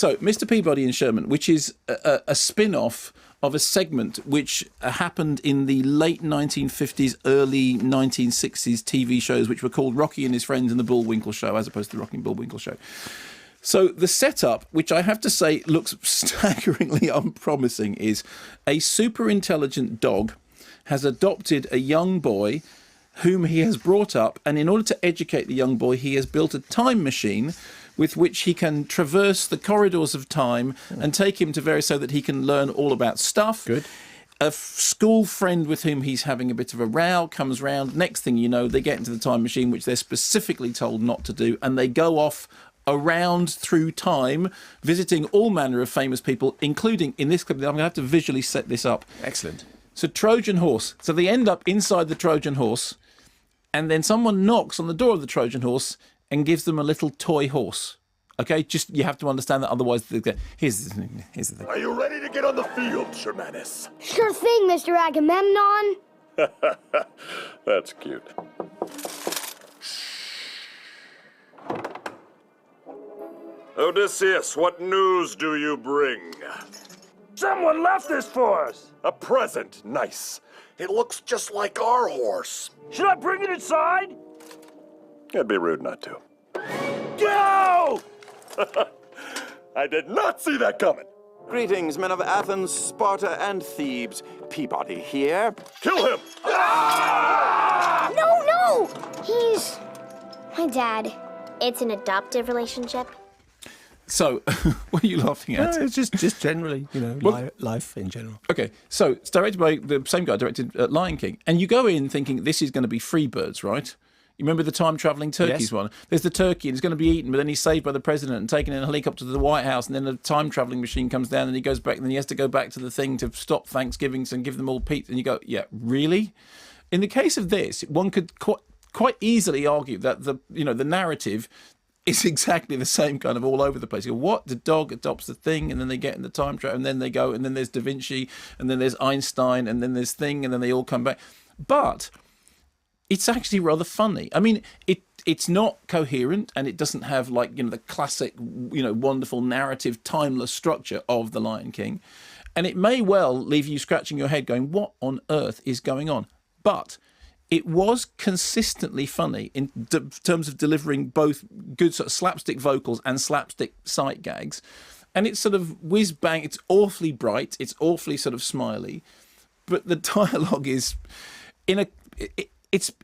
So, Mr Peabody and Sherman, which is a spin-off of a segment which happened in the late 1950s, early 1960s TV shows, which were called Rocky and His Friends and the Bullwinkle Show, as opposed to the Rocky and Bullwinkle Show. So the setup, which I have to say looks staggeringly unpromising, is a super intelligent dog has adopted a young boy whom he has brought up, and in order to educate the young boy, he has built a time machine with which he can traverse the corridors of time and take him to various, so that he can learn all about stuff. Good. A school friend with whom he's having a bit of a row comes round. Next thing you know, they get into the time machine, which they're specifically told not to do, and they go off around through time, visiting all manner of famous people, including, in this clip, I'm going to have to visually set this up. Excellent. So Trojan horse. So they end up inside the Trojan horse, and then someone knocks on the door of the Trojan horse and gives them a little toy horse. Okay, just you have to understand that, otherwise here's the thing. Are you ready to get on the field, Shermanus? Sure thing, Mr. Agamemnon. That's cute. Odysseus, what news do you bring? Someone left this for us. A present. Nice. It looks just like our horse. Should I bring it inside? It'd be rude not to. Go! I did not see that coming. Greetings, men of Athens, Sparta, and Thebes. Peabody here. Kill him! No! He's my dad. It's an adoptive relationship. So, what are you laughing at? No, it's just generally, life in general. Okay, so it's directed by the same guy directed Lion King, and you go in thinking this is going to be Freebirds, right? You remember the time-travelling turkeys one? There's the turkey, and he's going to be eaten, but then he's saved by the president and taken in a helicopter to the White House, and then the time-travelling machine comes down, and he goes back, and then he has to go back to the thing to stop Thanksgivings and give them all pizza, and you go, yeah, really? In the case of this, one could quite easily argue that the narrative is exactly the same kind of all over the place. You go, what? The dog adopts the thing, and then they get in the time travel, and then they go, and then there's Da Vinci, and then there's Einstein, and then there's thing, and then they all come back. But it's actually rather funny. I mean, it's not coherent, and it doesn't have the classic, wonderful narrative, timeless structure of The Lion King. And it may well leave you scratching your head going, what on earth is going on? But it was consistently funny in terms of delivering both good sort of slapstick vocals and slapstick sight gags. And it's sort of whiz-bang. It's awfully bright. It's awfully sort of smiley. But the dialogue is...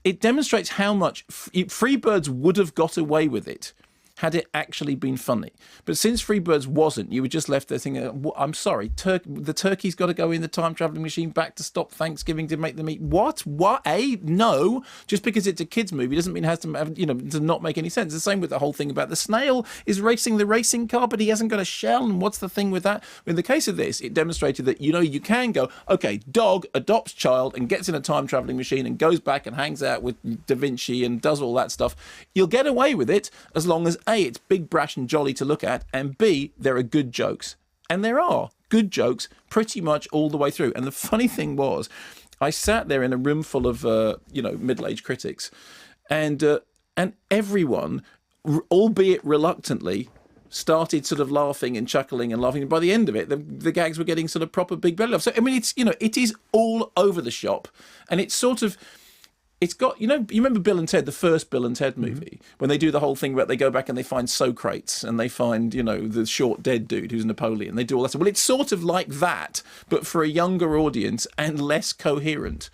It demonstrates how much Freebirds would have got away with it had it actually been funny. But since Freebirds wasn't, you were just left there thinking, I'm sorry, the turkey's got to go in the time-travelling machine back to stop Thanksgiving to make them eat. What? No. Just because it's a kid's movie doesn't mean it has to have, to not make any sense. The same with the whole thing about the snail is racing the racing car, but he hasn't got a shell, and what's the thing with that? In the case of this, it demonstrated that, you can go, okay, dog adopts child and gets in a time-travelling machine and goes back and hangs out with Da Vinci and does all that stuff. You'll get away with it as long as A, it's big, brash and jolly to look at, and B, there are good jokes. And there are good jokes pretty much all the way through. And the funny thing was, I sat there in a room full of, middle-aged critics, and everyone, albeit reluctantly, started sort of laughing and chuckling and laughing. And by the end of it, the gags were getting sort of proper big belly laugh. So, I mean, it's, it is all over the shop, and it's sort of... It's got, you remember Bill and Ted, the first Bill and Ted movie, when they do the whole thing where they go back and they find Socrates and they find, the short dead dude who's Napoleon. They do all that stuff. Well, it's sort of like that, but for a younger audience and less coherent.